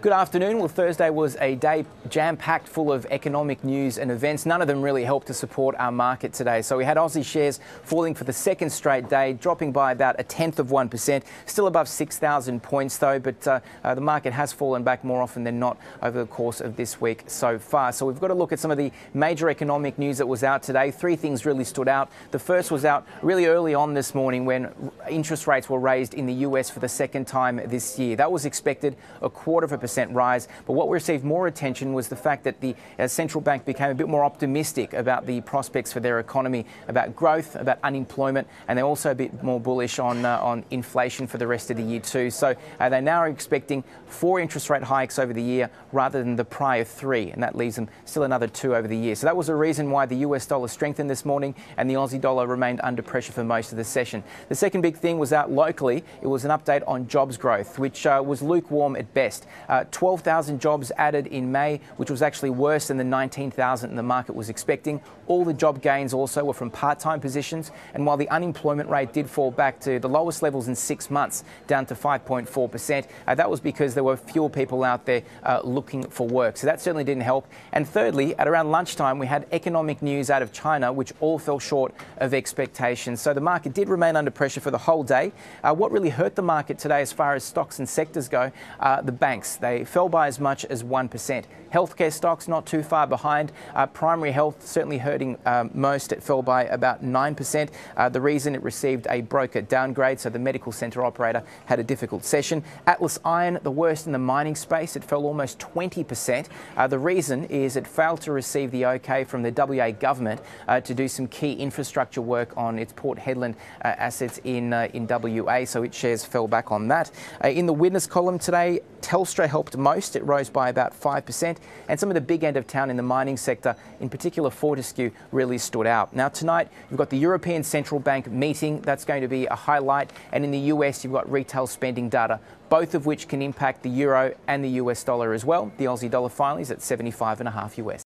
Good afternoon. Well, Thursday was a day jam-packed full of economic news and events. None of them really helped to support our market today. So we had Aussie shares falling for the second straight day, dropping by about 0.1%. Still above 6,000 points though, but the market has fallen back more often than not over the course of this week so far. So we've got to look at some of the major economic news that was out today. Three things really stood out. The first was out really early on this morning when interest rates were raised in the US for the second time this year. That was expected, 0.25% rise. But what received more attention was the fact that the central bank became a bit more optimistic about the prospects for their economy, about growth, about unemployment, and they're also a bit more bullish on inflation for the rest of the year too. So they now are expecting 4 interest rate hikes over the year rather than the prior 3, and that leaves them still another 2 over the year. So that was a reason why the US dollar strengthened this morning and the Aussie dollar remained under pressure for most of the session. The second big thing was out locally. It was an update on jobs growth, which was lukewarm at best. 12,000 jobs added in May, which was actually worse than the 19,000 the market was expecting. All the job gains also were from part-time positions, and while the unemployment rate did fall back to the lowest levels in 6 months, down to 5.4%, that was because there were fewer people out there looking for work. So that certainly didn't help. And thirdly, at around lunchtime, we had economic news out of China, which all fell short of expectations. So the market did remain under pressure for the whole day. What really hurt the market today as far as stocks and sectors go, the banks. They fell by as much as 1%. Healthcare stocks not too far behind. Primary health certainly hurting most. It fell by about 9%. The reason, it received a broker downgrade, so the medical centre operator had a difficult session. Atlas Iron, the worst in the mining space. It fell almost 20%. The reason is it failed to receive the OK from the WA government to do some key infrastructure work on its Port Hedland assets in WA, so its shares fell back on that. In the witness column today, Telstra helped most. It rose by about 5%, and some of the big end of town in the mining sector, in particular Fortescue, really stood out. Now tonight, you've got the European Central Bank meeting. That's going to be a highlight, and in the US, you've got retail spending data, both of which can impact the euro and the US dollar as well. The Aussie dollar finally is at 75.5 US.